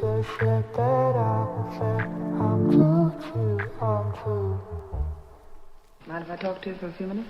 Mind if I talk to you for a few minutes?